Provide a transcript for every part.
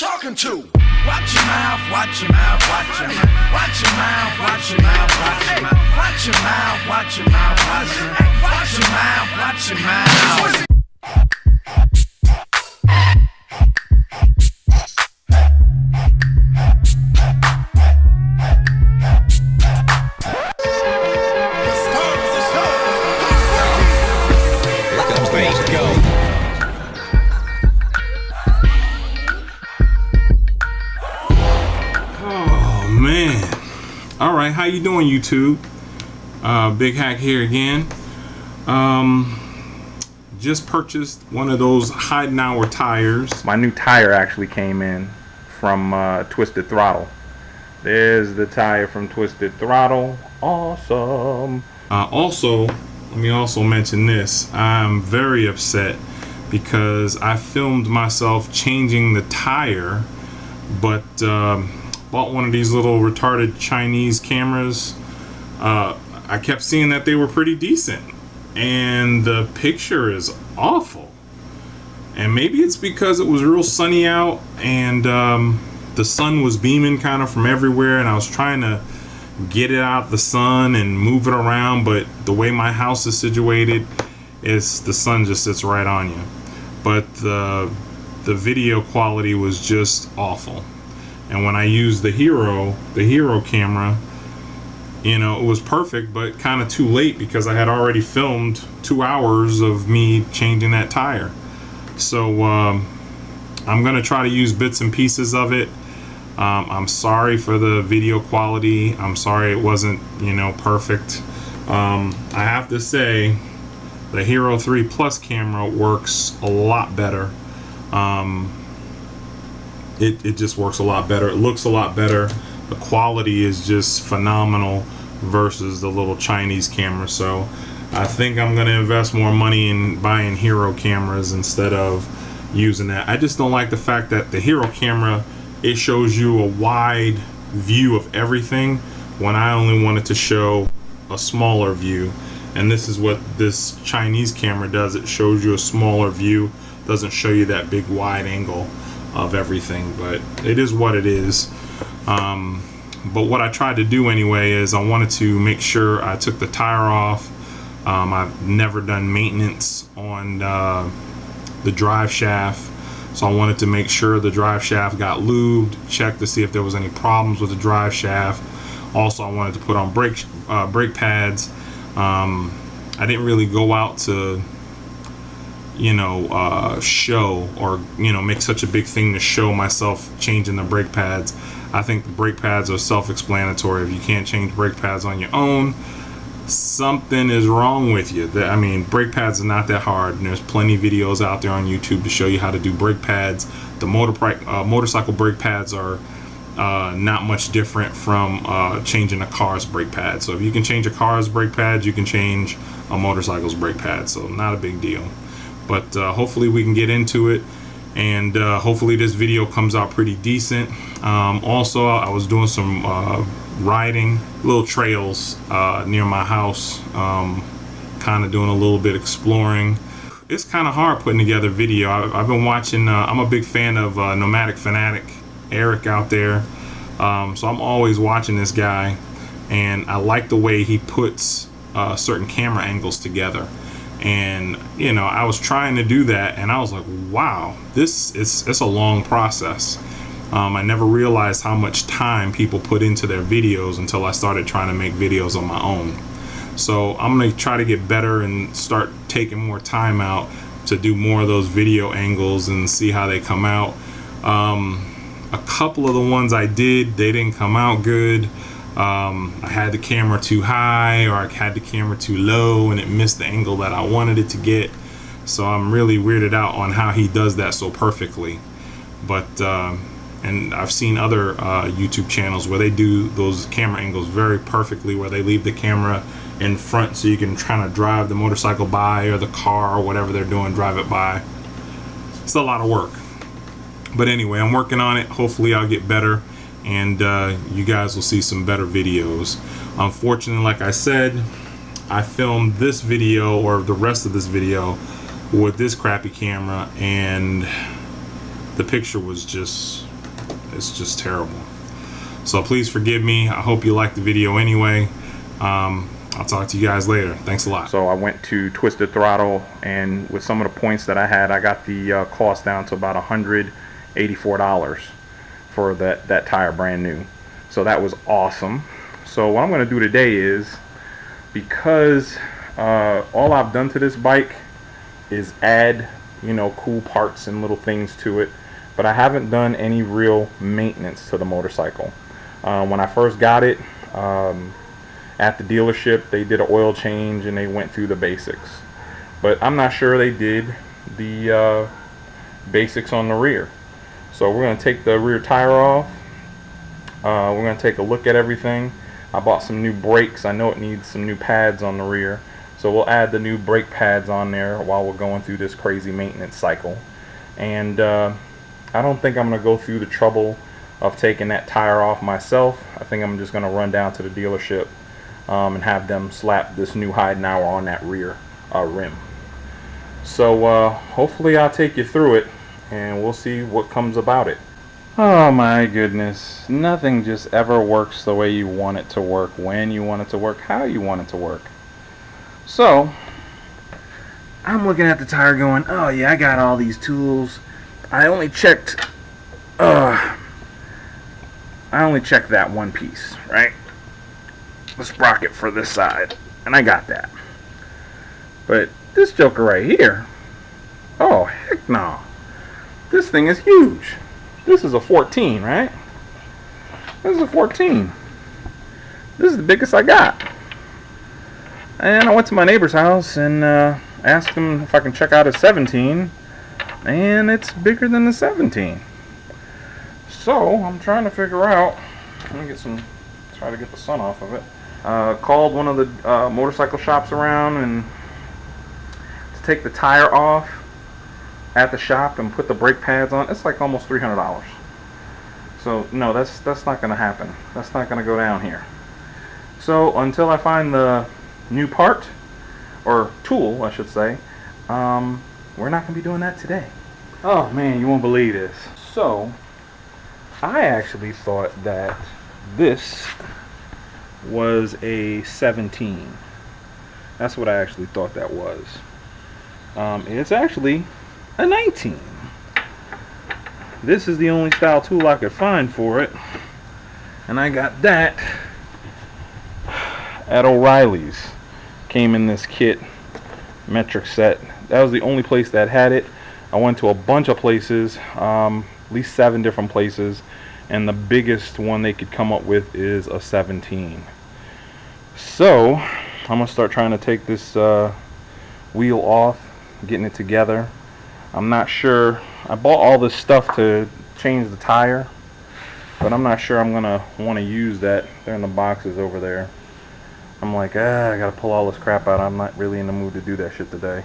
talking to? Watch your mouth, watch your mouth, watch your mouth, watch your mouth, watch your mouth, watch your mouth, watch your mouth, watch your mouth, watch your mouth, watch your mouth, watch your mouth. Man, all right, how you doing, YouTube? Big Hack here again. Just purchased one of those Heidenauer tires. My new tire actually came in from Twisted Throttle. There's the tire from Twisted Throttle. Awesome. Also, let me also mention this. I'm very upset because I filmed myself changing the tire, but bought one of these little retarded Chinese cameras. I kept seeing that they were pretty decent, and the picture is awful. And maybe it's because it was real sunny out, and the sun was beaming kind of from everywhere, and I was trying to get it out of the sun and move it around, but the way my house is situated is the sun just sits right on you. But the video quality was just awful. And when I used the Hero camera, you know, it was perfect, but kind of too late because I had already filmed 2 hours of me changing that tire. So I'm gonna try to use bits and pieces of it. I'm sorry for the video quality. I'm sorry it wasn't, you know, perfect. I have to say the Hero 3 Plus camera works a lot better. It just works a lot better. It looks a lot better. The quality is just phenomenal versus the little Chinese camera. So I think I'm going to invest more money in buying Hero cameras instead of using that. I just don't like the fact that the Hero camera, it shows you a wide view of everything when I only wanted to show a smaller view. And this is what this Chinese camera does. It shows you a smaller view, doesn't show you that big wide angle of everything, but it is what it is. But what I tried to do anyway is I wanted to make sure I took the tire off. I've never done maintenance on the drive shaft, so I wanted to make sure the drive shaft got lubed, check to see if there was any problems with the drive shaft. Also, I wanted to put on brake pads. I didn't really go out to, you know, show or, you know, make such a big thing to show myself changing the brake pads. I think the brake pads are self-explanatory. If you can't change brake pads on your own, something is wrong with you. I mean, brake pads are not that hard, and there's plenty of videos out there on YouTube to show you how to do brake pads. The motorcycle brake pads are not much different from changing a car's brake pad. So if you can change a car's brake pads, you can change a motorcycle's brake pad. So not a big deal. But hopefully we can get into it, and hopefully this video comes out pretty decent. Also, I was doing some riding, little trails near my house, kind of doing a little bit exploring. It's kind of hard putting together video. I've been watching, I'm a big fan of Nomadic Fanatic, Eric out there, so I'm always watching this guy, and I like the way he puts certain camera angles together. And you know, I was trying to do that, and I was like, wow, it's a long process. I never realized how much time people put into their videos until I started trying to make videos on my own. So I'm gonna try to get better and start taking more time out to do more of those video angles and see how they come out. A couple of the ones I did, they didn't come out good. I had the camera too high, or I had the camera too low, and it missed the angle that I wanted it to get. So I'm really weirded out on how he does that so perfectly. But and I've seen other YouTube channels where they do those camera angles very perfectly, where they leave the camera in front so you can try to drive the motorcycle by, or the car, or whatever they're doing, drive it by. It's a lot of work. But anyway, I'm working on it. Hopefully I'll get better, and you guys will see some better videos. Unfortunately, like I said, I filmed this video, or the rest of this video, with this crappy camera, and the picture was just It's just terrible. So please forgive me. I hope you liked the video anyway. I'll talk to you guys later. Thanks a lot. So I went to Twisted Throttle, and with some of the points that I had, I got the cost down to about $184 for that tire, brand new. So that was awesome. So what I'm going to do today is, because all I've done to this bike is add, you know, cool parts and little things to it, but I haven't done any real maintenance to the motorcycle. When I first got it, at the dealership, they did an oil change and they went through the basics, but I'm not sure they did the basics on the rear. So we're going to take the rear tire off. We're going to take a look at everything. I bought some new brakes. I know it needs some new pads on the rear, so we'll add the new brake pads on there while we're going through this crazy maintenance cycle. And I don't think I'm going to go through the trouble of taking that tire off myself. I think I'm just going to run down to the dealership and have them slap this new Heidenauer on that rear rim. So hopefully I'll take you through it and we'll see what comes about it. Oh my goodness, nothing just ever works the way you want it to work, when you want it to work, how you want it to work. So I'm looking at the tire going, oh yeah, I got all these tools. I only checked that one piece, right? The sprocket for this side, and I got that. But this joker right here, oh heck no, this thing is huge. This is a 14, right? This is a 14. This is the biggest I got. And I went to my neighbor's house and asked him if I can check out a 17, and it's bigger than the 17. So I'm trying to figure out, let me try to get the sun off of it. Called one of the motorcycle shops around and to take the tire off at the shop and put the brake pads on. It's like almost $300. So no, that's not going to happen. That's not going to go down here. So until I find the new part, or tool I should say, we're not going to be doing that today. Oh man, you won't believe this. So I actually thought that this was a 17. That's what I actually thought that was. It's actually a 19. This is the only style tool I could find for it, and I got that at O'Reilly's. Came in this kit, metric set. That was the only place that had it. I went to a bunch of places, at least 7 different places, and the biggest one they could come up with is a 17. So I'm gonna start trying to take this wheel off, getting it together. I'm not sure. I bought all this stuff to change the tire, but I'm not sure I'm gonna want to use that. They're in the boxes over there. I'm like, I gotta pull all this crap out. I'm not really in the mood to do that shit today,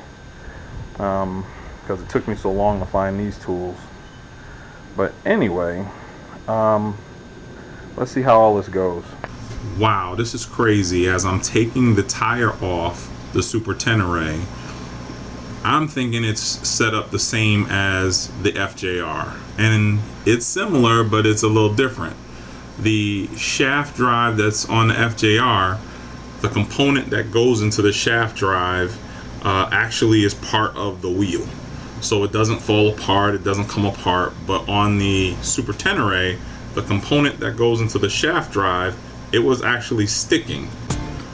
because it took me so long to find these tools. But anyway, let's see how all this goes. Wow, this is crazy. As I'm taking the tire off the Super Tenere, I'm thinking it's set up the same as the FJR, and it's similar, but it's a little different. The shaft drive that's on the FJR, the component that goes into the shaft drive actually is part of the wheel, so it doesn't fall apart, it doesn't come apart. But on the Super Tenere, the component that goes into the shaft drive, it was actually sticking.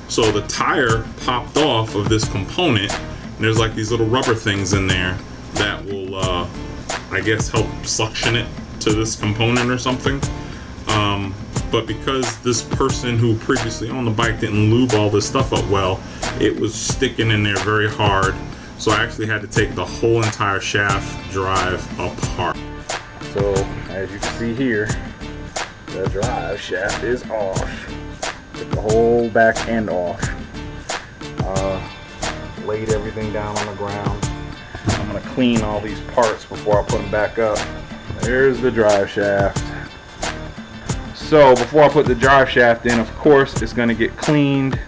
So the tire popped off of this component, and there's like these little rubber things in there that will I guess help suction it to this component or something. But because this person who previously owned the bike didn't lube all this stuff up well, it was sticking in there very hard. So I actually had to take the whole entire shaft drive apart. So as you can see here, the drive shaft is off. Took the whole back end off. Laid everything down on the ground. I'm going to clean all these parts before I put them back up. There's the drive shaft. So before I put the drive shaft in, of course, it's going to get cleaned.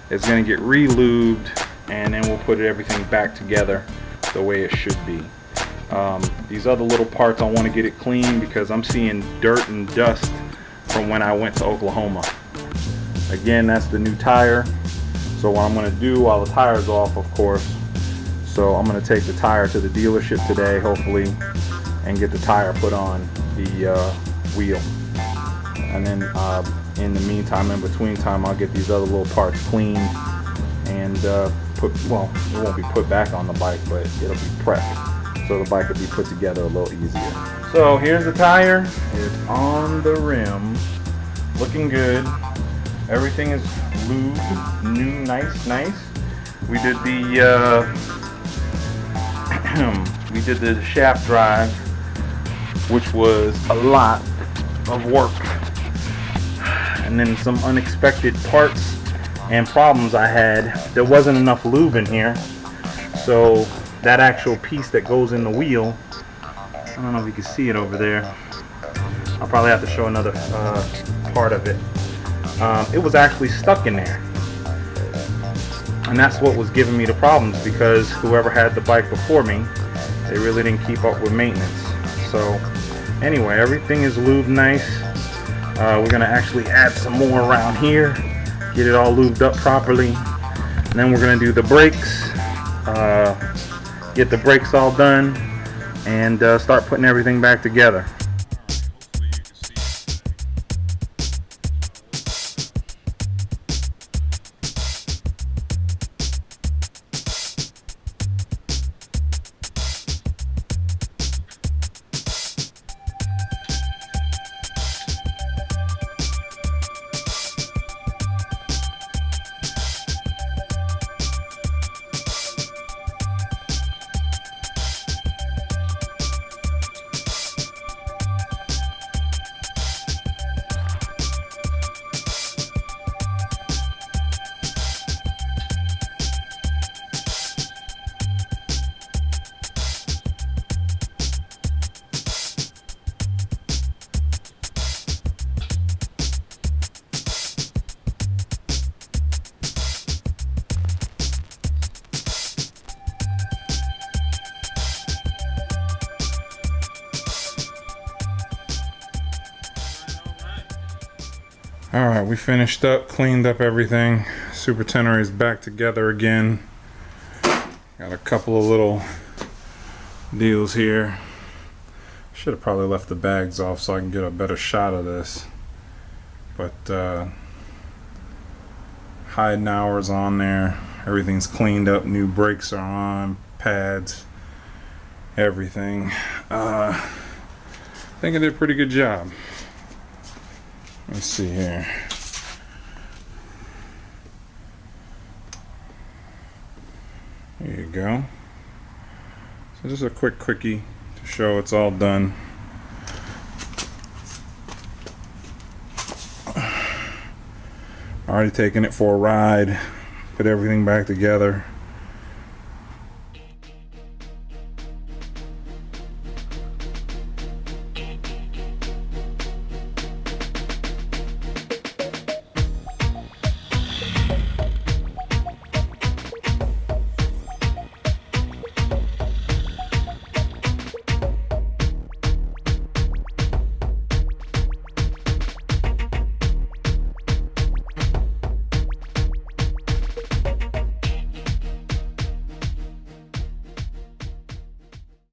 It's going to get re-lubed, and then we'll put everything back together the way it should be. These other little parts, I want to get it clean because I'm seeing dirt and dust from when I went to Oklahoma. Again, that's the new tire. So what I'm going to do while the tire's off, of course, so I'm going to take the tire to the dealership today, hopefully, and get the tire put on the wheel. And then in the meantime, in between time, I'll get these other little parts cleaned and well, it won't be put back on the bike, but it'll be prepped, so the bike will be put together a little easier. So here's the tire. It's on the rim, looking good. Everything is lubed, new, nice. We did the we did the shaft drive, which was a lot of work, and then some unexpected parts and problems I had. There wasn't enough lube in here, so that actual piece that goes in the wheel, I don't know if you can see it over there. I'll probably have to show another part of it. It was actually stuck in there, and that's what was giving me the problems, because whoever had the bike before me, they really didn't keep up with maintenance. So anyway, everything is lubed nice. We're gonna actually add some more around here, get it all lubed up properly, and then we're gonna do the brakes, get the brakes all done, and start putting everything back together. Alright, we finished up, cleaned up everything. Super Tenere is back together again. Got a couple of little deals here. Should have probably left the bags off so I can get a better shot of this. But hide hours on there. Everything's cleaned up. New brakes are on, pads, everything. I think I did a pretty good job. Let's see here. There you go. So just a quick quickie to show it's all done. Already taken it for a ride, put everything back together.